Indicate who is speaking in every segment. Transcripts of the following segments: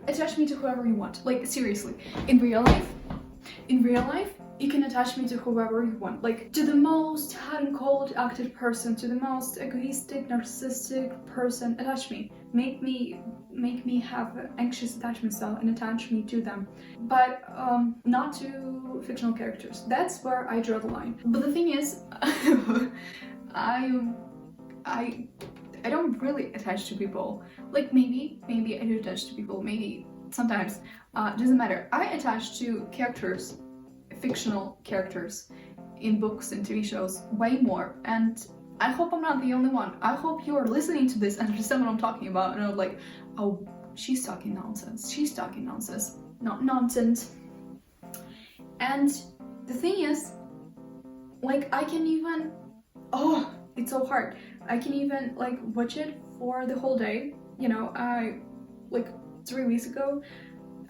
Speaker 1: attach me to whoever you want. Like, seriously, in real life, you can attach me to whoever you want. Like, to the most hot and cold acted person, to the most egoistic, narcissistic person, attach me. Make me have an anxious attachment style and attach me to them. But not to fictional characters. That's where I draw the line. But the thing is, I don't really attach to people. Like, maybe I do attach to people, maybe sometimes. Doesn't matter. I attach to characters, fictional characters in books and TV shows way more, and I hope I'm not the only one. I hope you are listening to this and understand what I'm talking about, and I'm like, oh, she's talking nonsense. She's talking nonsense. Not nonsense. And the thing is, like, I can even, oh, it's so hard. I can even like watch it for the whole day. You know, like 3 weeks ago,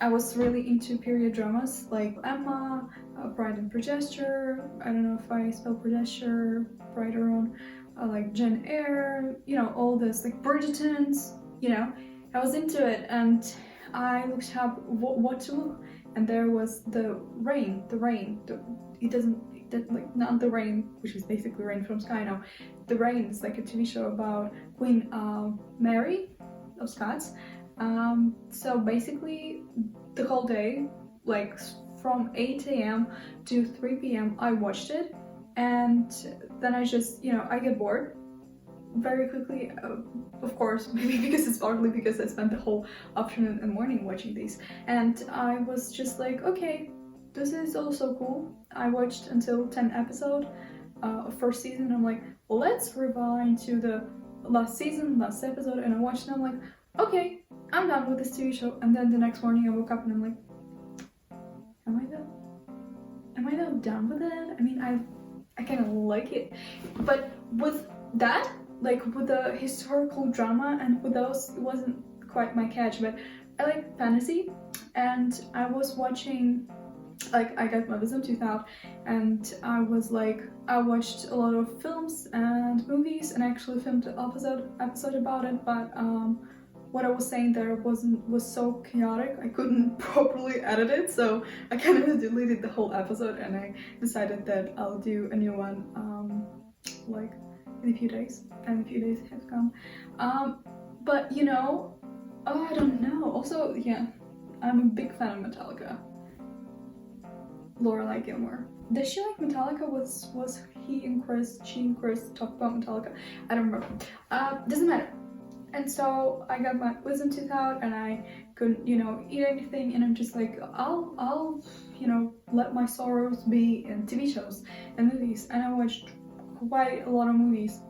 Speaker 1: I was really into period dramas like Emma, Pride and Prejudice. I don't know if I spell Prejudice right or wrong. Like Jane Eyre, you know, all this, like Bridgertons, you know. I was into it, and I looked up what to look, and there was the rain. Like, not the rain, which is basically Rain from Sky now. The Rain is like a TV show about Queen Mary of Scots. So basically the whole day, like from 8 a.m. to 3 p.m. I watched it, and then I just, you know, I get bored very quickly, of course, maybe because it's partly because I spent the whole afternoon and morning watching these, and I was just like, okay, this is also cool. I watched until 10 episodes of first season. I'm like, let's rewind to the last episode, and I watched and I'm like, okay, I'm done with this TV show. And then the next morning I woke up and I'm like, am I done with it? I mean, I kind of like it, but with that, like with the historical drama and with those, it wasn't quite my catch. But I like fantasy, and I was watching, like, I got my wisdom tooth out, and I watched a lot of films and movies, and I actually filmed an episode about it, but what I was saying there was so chaotic, I couldn't properly edit it, so I kind of deleted the whole episode, and I decided that I'll do a new one like in a few days, and a few days have come. But you know, I don't know. Also, yeah, I'm a big fan of Metallica. Lorelai Gilmore. Does she like Metallica? Was she and Chris talk about Metallica? I don't remember. Doesn't matter. And so I got my wisdom tooth out, and I couldn't, you know, eat anything, and I'm just like, I'll, you know, let my sorrows be in TV shows and movies. And I watched quite a lot of movies,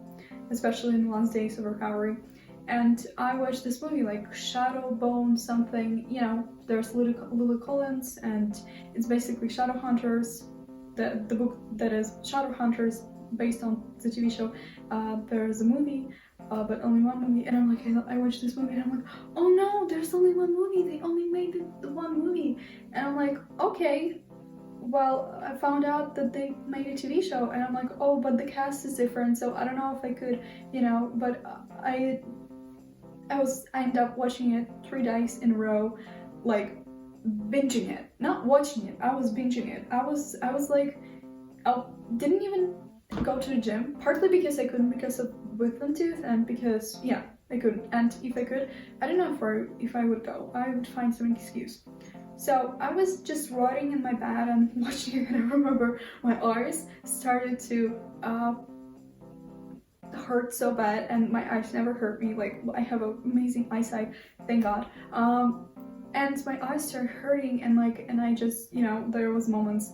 Speaker 1: especially in the last days of recovery. And I watched this movie like Shadowbone something, you know, there's Lily Collins, and it's basically Shadowhunters, the book that is Shadowhunters based on the TV show. There's a movie, but only one movie, and I'm like, I watched this movie, and I'm like, oh no, there's only one movie, they only made the one movie. And I'm like, okay, well, I found out that they made a TV show, and I'm like, oh, but the cast is different, so I don't know if I could, you know, but I ended up watching it 3 days in a row, like binging it, not watching it, I was binging it. I was like, I didn't even go to the gym, partly because I couldn't because of wisdom tooth, and because, yeah, I couldn't. And if I could, I don't know if I would go, I would find some excuse. So I was just rotting in my bed and watching it, and I remember my eyes started to hurt so bad, and my eyes never hurt me. Like, I have amazing eyesight, thank God. And my eyes started hurting, and I just, you know, there was moments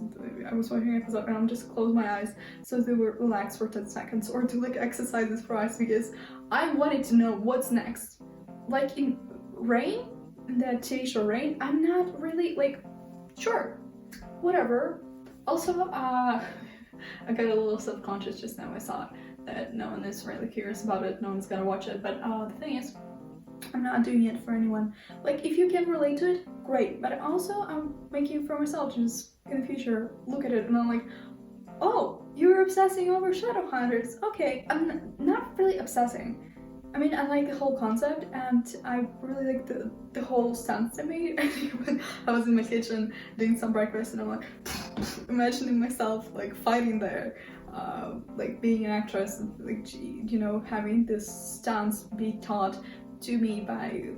Speaker 1: I was watching an episode and I'm just close my eyes so they would relax for 10 seconds, or to like exercises for eyes, because I wanted to know what's next. Like in Rain, the TV show Rain, I'm not really like, sure, whatever. Also, I got a little self-conscious just now. I saw that no one is really curious about it, no one's gonna watch it, but the thing is, I'm not doing it for anyone. Like, if you can relate to it, great, but also I'm making it for myself to just in the future look at it and I'm like, oh, you're obsessing over Shadowhunters, okay. I'm not really obsessing, I mean, I like the whole concept, and I really like the whole stance they made. When I was in my kitchen doing some breakfast, and I'm like imagining myself like fighting there, like being an actress, like you know, having this stance be taught to me by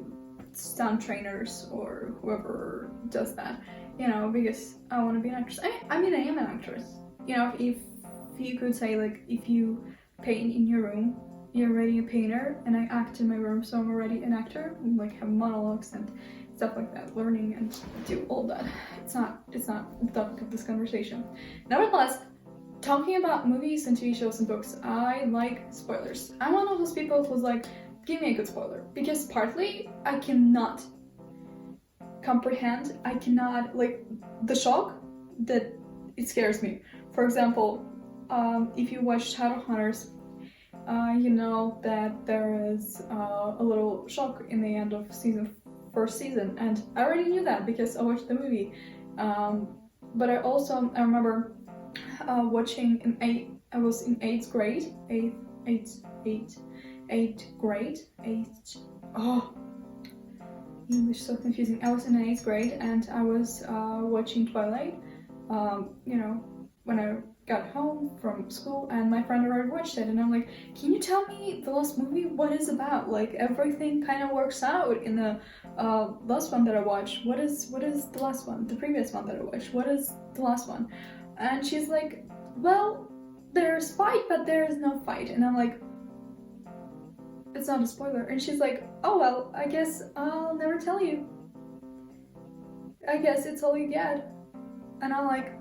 Speaker 1: stunt trainers or whoever does that, you know, because I want to be an actress. I mean, I am an actress. You know, if you could say like if you paint in your room, you're already a painter, and I act in my room, so I'm already an actor, and like have monologues and stuff like that, learning and do all that. It's not the topic of this conversation. Nevertheless, talking about movies and TV shows and books, I like spoilers. I'm one of those people who's like, give me a good spoiler, because partly I cannot comprehend, I cannot, like, the shock that it scares me. For example, if you watch Shadowhunters, you know that there is a little shock in the end of first season, and I already knew that because I watched the movie. But I remember watching I was in 8th grade, oh, English so confusing. I was in 8th grade, and I was watching Twilight, you know, when I got home from school, and my friend already watched it, and I'm like, can you tell me the last movie, what is about? Like, everything kind of works out in the last one that I watched. What is the last one? The previous one that I watched. What is the last one? And she's like, well, there's fight, but there is no fight. And I'm like, it's not a spoiler. And she's like, oh well, I guess I'll never tell you. I guess it's all you get. And I'm like,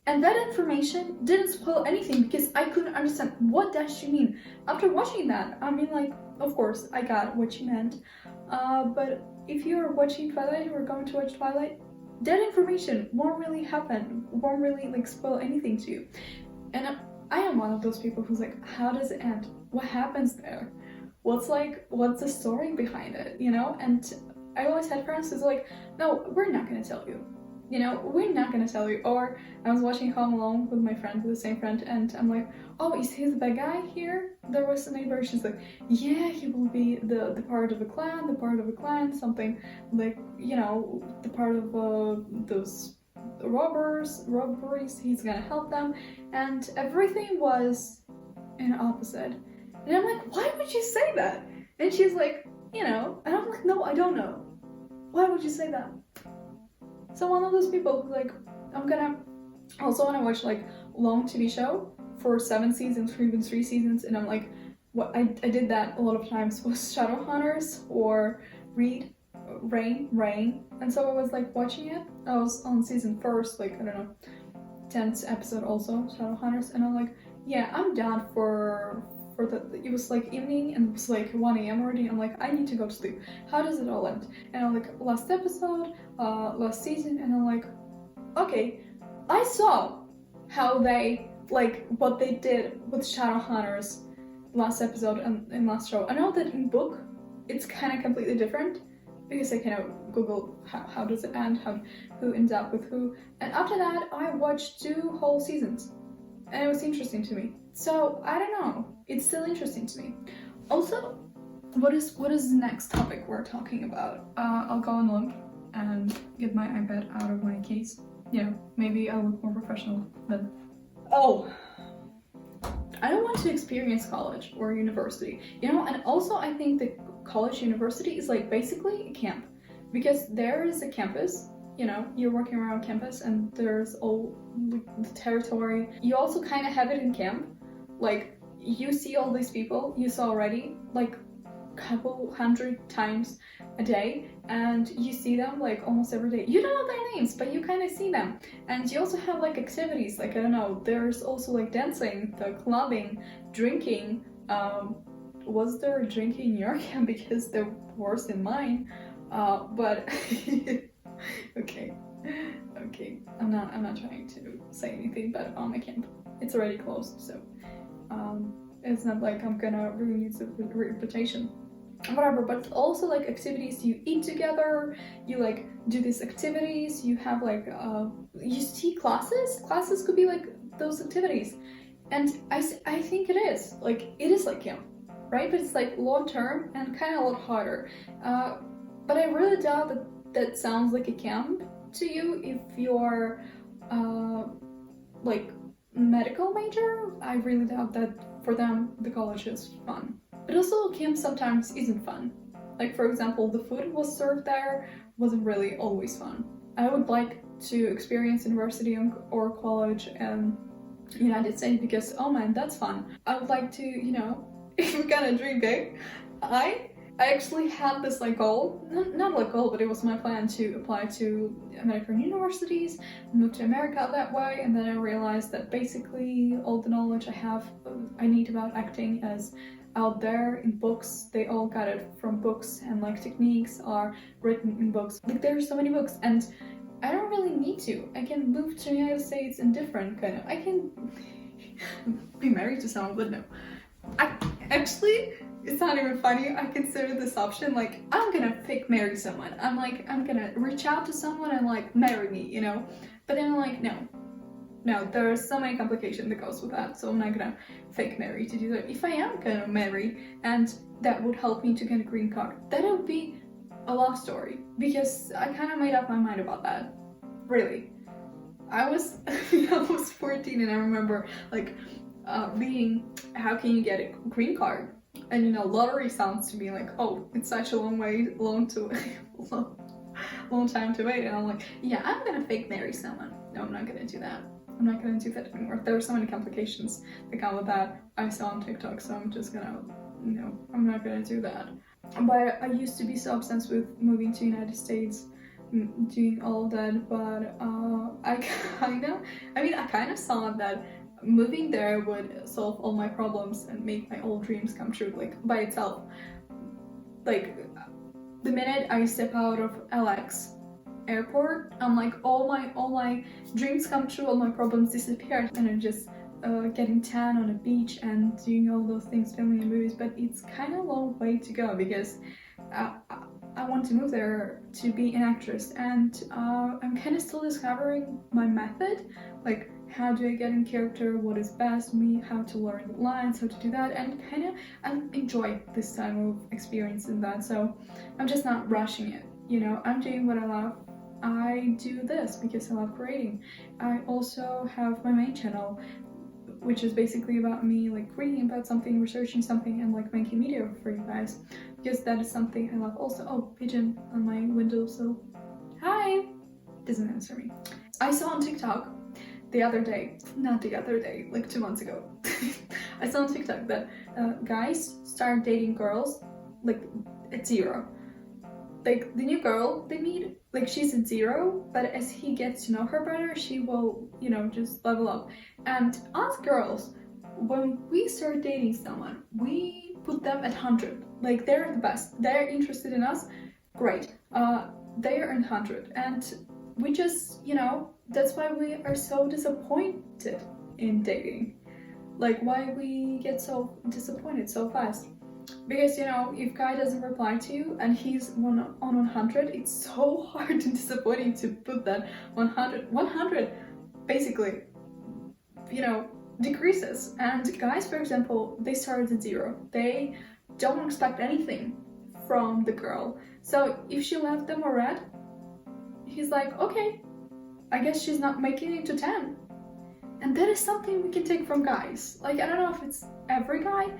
Speaker 1: and that information didn't spoil anything, because I couldn't understand what does she mean. After watching that, I mean, like, of course, I got what she meant. But if you're watching Twilight, or going to watch Twilight, that information won't really happen, won't really, like, spoil anything to you. And I am one of those people who's like, how does it end? What happens there? What's the story behind it, you know? And I always had friends who's like, no, we're not gonna tell you. You know, we're not gonna tell you. Or I was watching Home Alone with my friend, with the same friend, and I'm like, oh, is he the bad guy here? There was a neighbor, she's like, yeah, he will be the part of a clan, something like, you know, the part of those robberies, he's gonna help them, and everything was an opposite. And I'm like, why would you say that? And she's like, you know, and I'm like, no, I don't know. Why would you say that? So one of those people who, like, I'm gonna also want to watch like long TV show for 7 seasons or even 3 seasons, and I'm like, what I did that a lot of times was Shadowhunters or read Rain, and so I was like watching it. I was on season 1st, like, I don't know, 10th episode also, Shadowhunters, and I'm like, yeah, I'm done for it was like evening, and it was like 1 a.m. already. I'm like, I need to go to sleep. How does it all end? And I'm like, last episode, last season, and I'm like, okay, I saw how they, like, what they did with Shadowhunters last episode and last show. I know that in book it's kind of completely different, because I kind of Google how does it end, who ends up with who, and after that I watched 2 whole seasons, and it was interesting to me. So I don't know, it's still interesting to me. Also, what is the next topic we're talking about? I'll go and look and get my iPad out of my case. Yeah, maybe I'll look more professional then. Oh, I don't want to experience college or university, you know, and also I think that college university is like basically a camp, because there is a campus, you know, you're walking around campus and there's all the territory. You also kind of have it in camp, like you see all these people you saw already like couple 100 times a day, and you see them like almost every day. You don't know their names, but you kind of see them. And you also have like activities, like, I don't know, there's also like dancing, the clubbing, drinking. Was there drinking in your camp? Because there was in mine, but okay, I'm not trying to say anything bad about my camp. It's already closed, so it's not like I'm gonna ruin its reputation, whatever. But also like activities, you eat together, you like do these activities, you have like you see classes could be like those activities, And I think it is like, it is like camp, right? But it's like long term and kind of a lot harder. But I really doubt that that sounds like a camp to you if you're like medical major. I really doubt that for them the college is fun. But also camp sometimes isn't fun. Like for example, the food was served there wasn't really always fun. I would like to experience university or college in United States because oh man, that's fun. I would like to, you know, if we're gonna dream big, I actually had this like goal, not like goal, but it was my plan to apply to American universities, move to America that way, and then I realized that basically all the knowledge I need about acting is out there in books. They all got it from books, and like techniques are written in books. Like there's so many books, and I don't really need to. I can move to the United States in different kind of, I can be married to someone, but no. Actually, it's not even funny. I consider this option like, I'm gonna fake marry someone. I'm gonna reach out to someone and like marry me, you know? But then I'm like, no, there are so many complications that goes with that, so I'm not gonna fake marry to do that. If I am gonna marry and that would help me to get a green card, that would be a love story, because I kind of made up my mind about that. Really. I was 14 and I remember like reading how can you get a green card, and you know, lottery sounds to me like, oh, it's such a long time to wait, and I'm like, yeah, I'm gonna fake marry someone. No, I'm not gonna do that. I'm not gonna do that anymore. There are so many complications that come with that I saw on TikTok, so I'm just gonna, no, I'm not gonna do that. But I used to be so obsessed with moving to United States, doing all of that, but I kind of saw that moving there would solve all my problems and make my old dreams come true, like by itself. Like the minute I step out of LX airport, I'm like, all my dreams come true, all my problems disappear, and I'm just getting tan on a beach and doing all those things, filming in movies. But it's kind of a long way to go, because I want to move there to be an actress, and I'm kind of still discovering my method, like how do I get in character, what is best for me, how to learn lines, how to do that, and I enjoy this time of experience in that, so I'm just not rushing it, you know. I'm doing what I love. I do this because I love creating. I also have my main channel, which is basically about me like reading about something, researching something, and like making video for you guys, because that is something I love. Also, oh, pigeon on my windowsill. Hi! Doesn't answer me. I saw on TikTok the other day, like 2 months ago, I saw on TikTok that guys start dating girls like at 0. Like the new girl they meet, like she's at 0, but as he gets to know her better, she will, you know, just level up. And us girls, when we start dating someone, we put them at 100. Like they're the best. They're interested in us, great. They're at 100, and we just, you know, that's why we are so disappointed in dating. Like why we get so disappointed so fast. Because, you know, if guy doesn't reply to you and he's on 100, it's so hard and disappointing to put that 100 basically, you know, decreases. And guys, for example, they start at 0. They don't expect anything from the girl. So if she left them a red, he's like, okay, I guess she's not making it to 10. And that is something we can take from guys. Like, I don't know if it's every guy,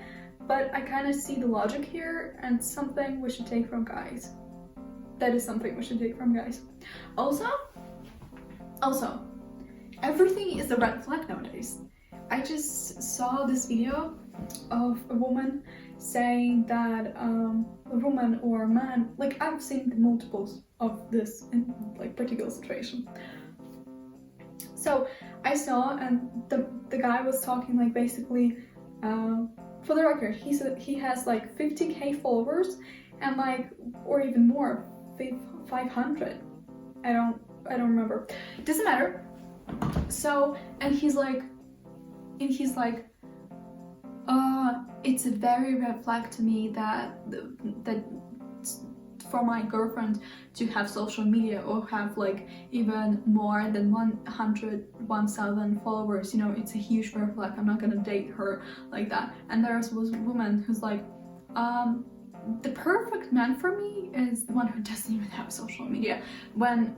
Speaker 1: but I kind of see the logic here, and something we should take from guys. That is something we should take from guys. Also, everything is a red flag nowadays. I just saw this video of a woman saying that a woman or a man, like I've seen multiples of this in like particular situation. So I saw, and the guy was talking like basically, for the record, he has like 50k followers, and like, or even more, 500. I don't remember. It doesn't matter. So, and he's like, it's a very red flag to me that for my girlfriend to have social media or have like even more than 1,000 followers, you know, it's a huge red flag. I'm not gonna date her like that. And there was a woman who's like, the perfect man for me is the one who doesn't even have social media. When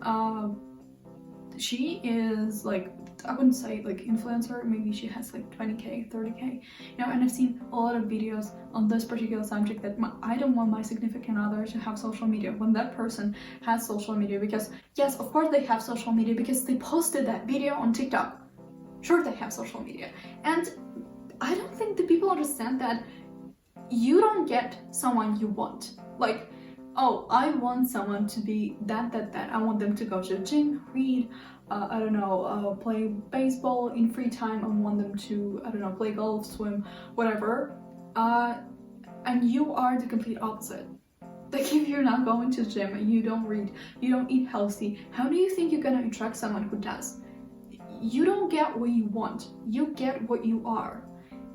Speaker 1: she is like, I wouldn't say like influencer, maybe she has like 20k, 30k, you know, and I've seen a lot of videos on this particular subject that I don't want my significant other to have social media when that person has social media, because yes, of course they have social media because they posted that video on TikTok. Sure, they have social media. And I don't think the people understand that you don't get someone you want. Like, oh, I want someone to be that. I want them to go to the gym, read, I don't know, play baseball in free time. I want them to, I don't know, play golf, swim, whatever. And you are the complete opposite. Like, if you're not going to the gym and you don't read, you don't eat healthy, how do you think you're gonna attract someone who does? You don't get what you want, you get what you are.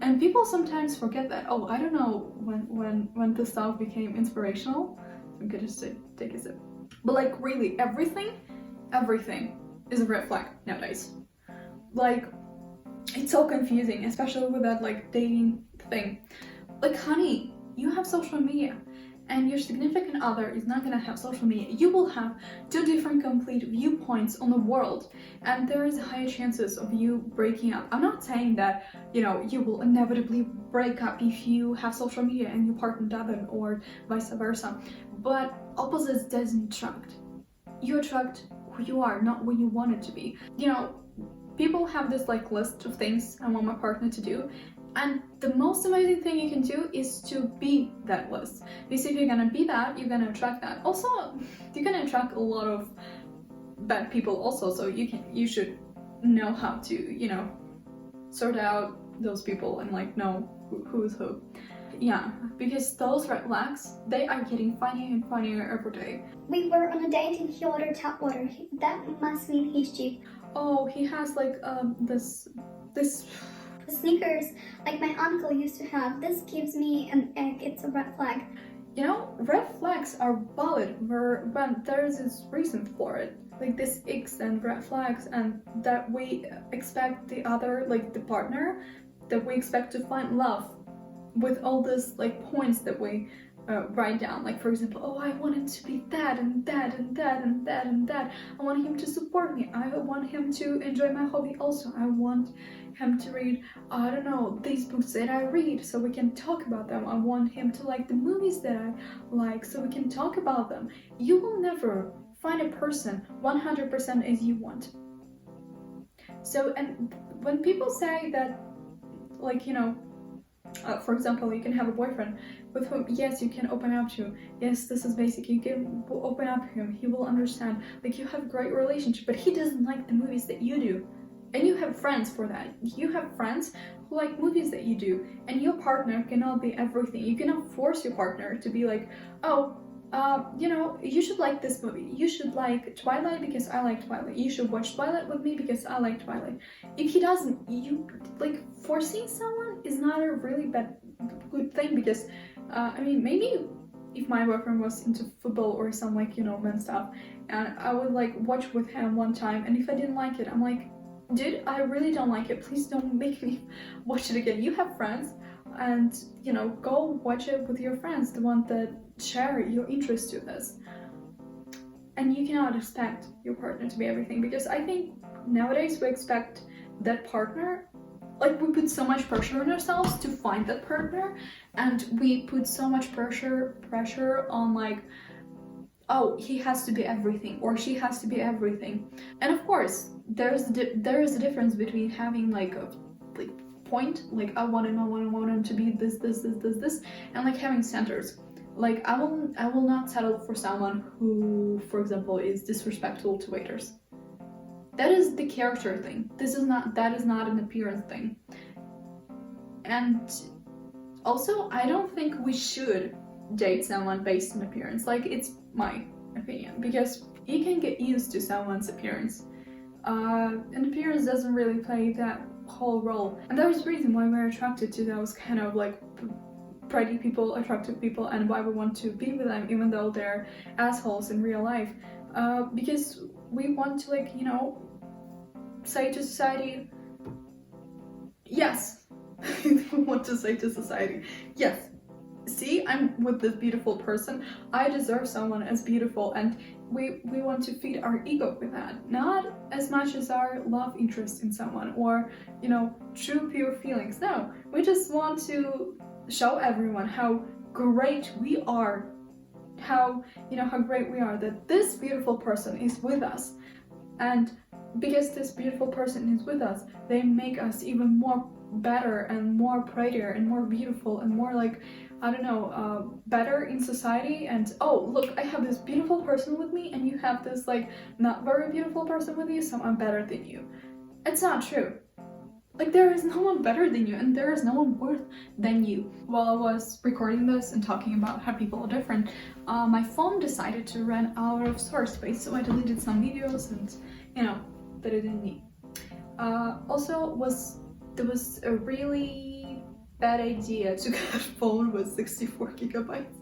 Speaker 1: And people sometimes forget that. Oh, I don't know when this stuff became inspirational. I'm gonna just take a sip. But like, really, everything is a red flag nowadays. Like, it's so confusing, especially with that like dating thing. Like, honey, you have social media and your significant other is not gonna have social media. You will have two different complete viewpoints on the world, and there is higher chances of you breaking up. I'm not saying that, you know, you will inevitably break up if you have social media and your partner doesn't, or vice versa, but opposites doesn't attract. You attract who you are, not what you want it to be. You know, people have this like list of things I want my partner to do, and the most amazing thing you can do is to be that list. Because if you're gonna be that, you're gonna attract that. Also, you're gonna attract a lot of bad people also, so you should know how to, you know, sort out those people and like know who's who. Yeah, because those red flags, they are getting funnier and funnier every day.
Speaker 2: We were on a date and he ordered tap water. That must mean he's cheap.
Speaker 1: Oh, he has like this
Speaker 2: sneakers like my uncle used to have. This gives me an egg. It's a red flag.
Speaker 1: You know, red flags are valid when there is this reason for it. Like this X and red flags, and that we expect the other, like the partner, that we expect to find love with all this like points that we write down. Like, for example, oh, I want him to be that and that and that and that and that. I want him to support me. I want him to enjoy my hobby also. I want him to read, I don't know, these books that I read so we can talk about them. I want him to like the movies that I like so we can talk about them. You will never find a person 100% as you want. So, and when people say that, like, you know, for example, you can have a boyfriend with whom, yes, you can open up to. Yes, this is basic. You can open up to him. He will understand. Like, you have a great relationship, but he doesn't like the movies that you do. And you have friends for that. You have friends who like movies that you do. And your partner cannot be everything. You cannot force your partner to be like, oh, you know, you should like this movie. You should like Twilight because I like Twilight. You should watch Twilight with me because I like Twilight. If he doesn't, you like forcing someone is not a really good thing, because I mean, maybe if my boyfriend was into football or some like, you know, men stuff, and I would like watch with him one time, and if I didn't like it, I'm like, dude, I really don't like it. Please don't make me watch it again. You have friends, and you know, go watch it with your friends, the one that share your interest to this. And you cannot expect your partner to be everything, because I think nowadays we expect that partner, like we put so much pressure on ourselves to find that partner, and we put so much pressure on like, oh, he has to be everything or she has to be everything. And of course there is a difference between having like a point, like I want him to be this, and like having standards. Like, I will not settle for someone who, for example, is disrespectful to waiters. That is the character thing. That is not an appearance thing. And also, I don't think we should date someone based on appearance. Like, it's my opinion, because you can get used to someone's appearance. And appearance doesn't really play that whole role. And there's a reason why we're attracted to those kind of like pretty people, attractive people, and why we want to be with them even though they're assholes in real life. Because we want to, like, you know, say to society, yes. We want to say to society, yes, see, I'm with this beautiful person, I deserve someone as beautiful, and we want to feed our ego with that, not as much as our love interest in someone or, you know, true pure feelings. No, we just want to show everyone how great we are, how, you know, how great we are, that this beautiful person is with us. And because this beautiful person is with us, they make us even more better and more prettier and more beautiful and more, like, I don't know, better in society. And oh, look, I have this beautiful person with me and you have this, like, not very beautiful person with you, so I'm better than you. It's not true. Like, there is no one better than you and there is no one worse than you. While I was recording this and talking about how people are different, my phone decided to run out of storage space, so I deleted some videos and, you know, that I didn't need. Also, there was a really bad idea to get a phone with 64 gigabytes.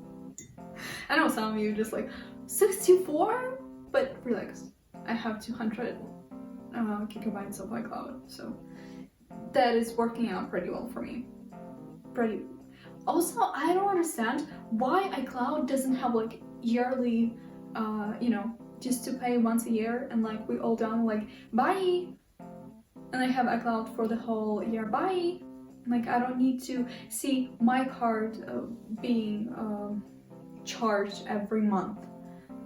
Speaker 1: I know some of you just like, 64? But relax, I have 200 gigabytes of iCloud, so that is working out pretty well for me. Also, I don't understand why iCloud doesn't have, like, yearly, you know, just to pay once a year and, like, we all done, like, bye, and I have iCloud for the whole year, bye. Like, I don't need to see my card being charged every month.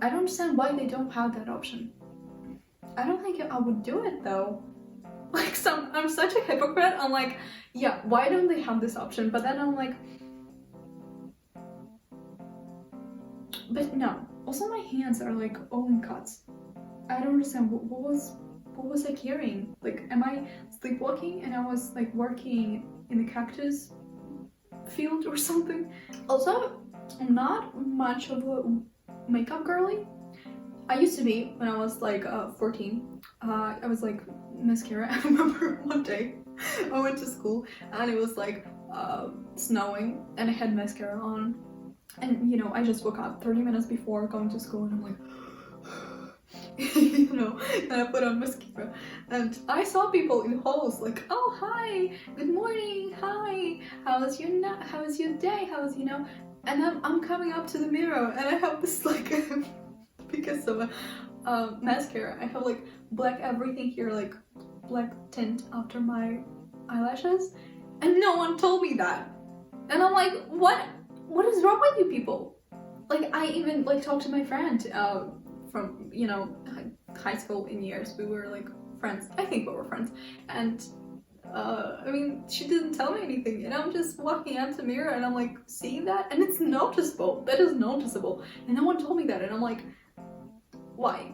Speaker 1: I don't understand why they don't have that option. I don't think I would do it though. Like, I'm such a hypocrite. I'm like, yeah, why don't they have this option? But then I'm like, but no. Also, my hands are, like, all in cuts. I don't understand what was I carrying? Like, am I sleepwalking and I was, like, working in the cactus field or something? Also, I'm not much of a makeup girly. I used to be when I was, like, 14. I was, like, mascara. I remember one day I went to school and it was, like, snowing and I had mascara on. And, you know, I just woke up 30 minutes before going to school and I'm like, you know, and I put on mascara and I saw people in halls like, oh, hi, good morning, hi, how was your day, how was, you know, and then I'm coming up to the mirror and I have this, like, because of a mascara, I have, like, black everything here, like black tint after my eyelashes, and no one told me that. And I'm like, what is wrong with you people? Like, I even, like, talked to my friend from, you know, high school in years. We were, like, friends. I think we were friends. And I mean, she didn't tell me anything, and I'm just walking out to the mirror and I'm like, seeing that, and it's noticeable. That is noticeable, and no one told me that, and I'm like, why?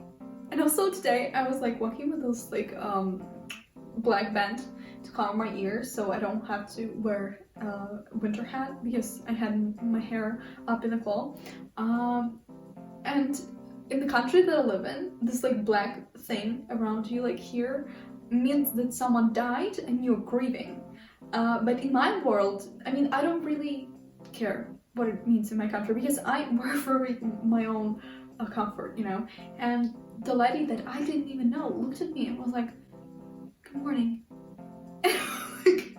Speaker 1: And also today I was, like, walking with this, like, black band to cover my ears so I don't have to wear a winter hat because I had my hair up in the fall. And in the country that I live in, this, like, black thing around you, like here, means that someone died and you're grieving. But in my world, I mean, I don't really care what it means in my country because I wear for my own comfort, you know. And the lady that I didn't even know looked at me and was like, good morning. Like,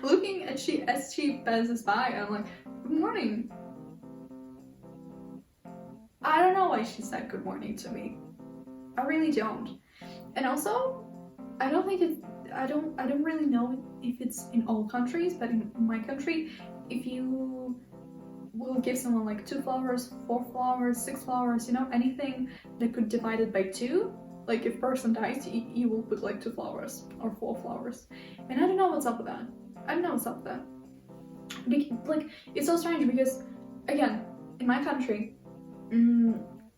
Speaker 1: looking at as she passes by, I'm like, good morning. I don't know why she said good morning to me. I really don't. And also, I don't really know if it's in all countries, but in my country, if you will give someone, like, 2 flowers, 4 flowers, 6 flowers, you know, anything that could divide it by 2, like, if person dies, you will put, like, 2 flowers or 4 flowers. And I don't know what's up with that. I don't know what's up with that. Like, it's so strange because, again, in my country,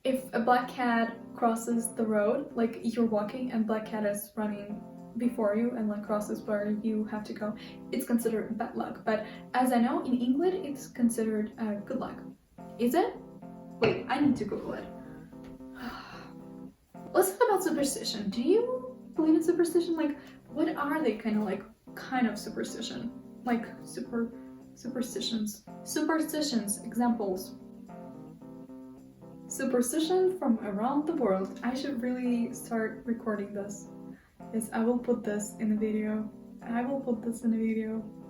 Speaker 1: if a black cat crosses the road, like, you're walking and black cat is running before you and, like, crosses where you have to go, it's considered bad luck. But as I know, in England it's considered good luck. Is it? Wait, I need to Google it. Let's talk about superstition. Do you believe in superstition? Like, what are they kind of superstition? Like, Superstitions. Superstitions, examples. Superstition from around the world. I should really start recording this. Yes, I will put this in the video.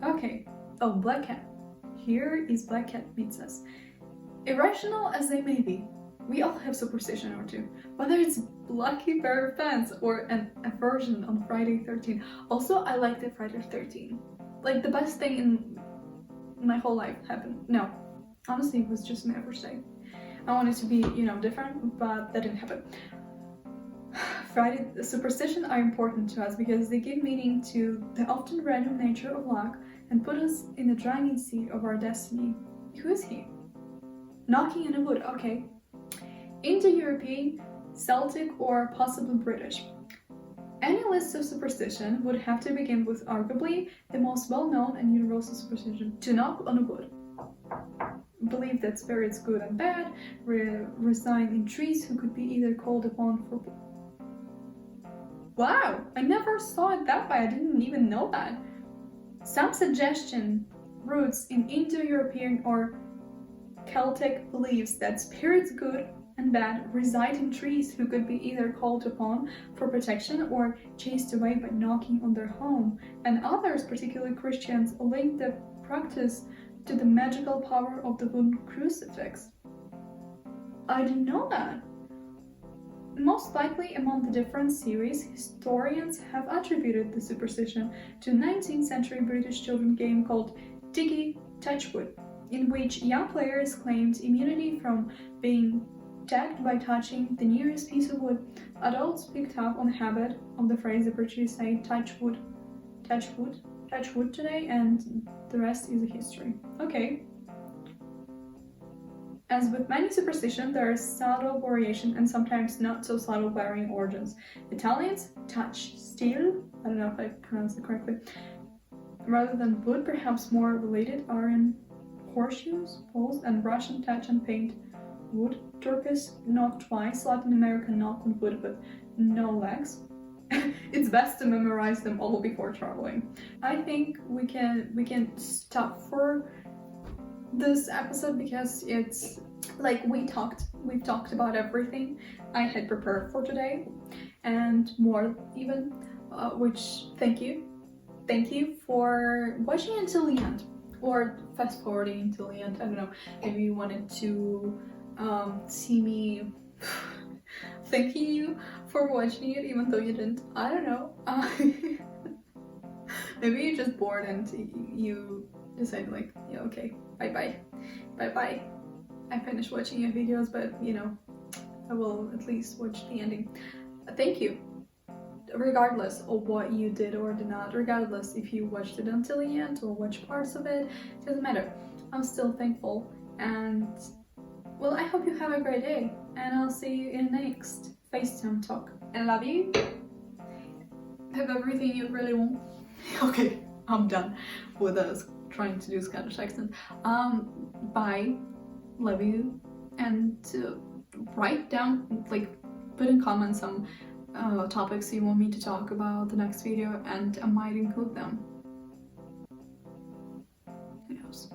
Speaker 1: Okay. Oh, black cat. Here is black cat meets us. Irrational as they may be, we all have superstition or two. Whether it's lucky pair of pants or an aversion on Friday 13. Also, I like the Friday 13. Like the best thing in my whole life happened. No, honestly, it was just my first day. I wanted to be, different, but that didn't happen. Friday superstitions are important to us because they give meaning to the often random nature of luck and put us in the driving seat of our destiny. Who is he? Knocking on a wood, okay. Indo-European, Celtic, or possibly British. Any list of superstition would have to begin with arguably the most well-known and universal superstition, to knock on a wood. Believe that spirits good and bad reside in trees who could be either called upon for... Wow, I never saw it that way, I didn't even know that. Some suggestion roots in Indo-European or Celtic beliefs that spirits good and bad reside in trees who could be either called upon for protection or chased away by knocking on their home, and others, particularly Christians, link the practice to the magical power of the wooden crucifix. I didn't know that. Most likely among the different series, historians have attributed the superstition to a 19th century British children's game called Diggy Touchwood, in which young players claimed immunity from being tagged by touching the nearest piece of wood. Adults picked up on the habit of the phrase the British say touch wood today, and the rest is a history. Okay. As with many superstitions, there is subtle variation and sometimes not so subtle varying origins. Italians touch steel, I don't know if I pronounced it correctly, rather than wood, perhaps more related are in horseshoes, poles, and Russian touch and paint wood. Turkish knock twice, Latin American knock on wood with no legs. It's best to memorize them all before traveling. I think we can stop for this episode because it's like we've talked about everything I had prepared for today and more even, which thank you for watching until the end or fast forwarding until the end. I don't know, maybe you wanted to see me thanking you for watching it even though you didn't. I don't know. Maybe you're just bored and you decide like, yeah, okay, bye bye. I finished watching your videos, but I will at least watch the ending. Thank you. Regardless of what you did or did not, regardless if you watched it until the end or watched parts of it, doesn't matter. I'm still thankful, and well, I hope you have a great day, and I'll see you in the next FaceTime talk. I love you. Have everything you really want. Okay, I'm done with us trying to do Scottish accent. Bye. Love you. And write down, like, put in comments some topics you want me to talk about the next video, and I might include them. Who knows?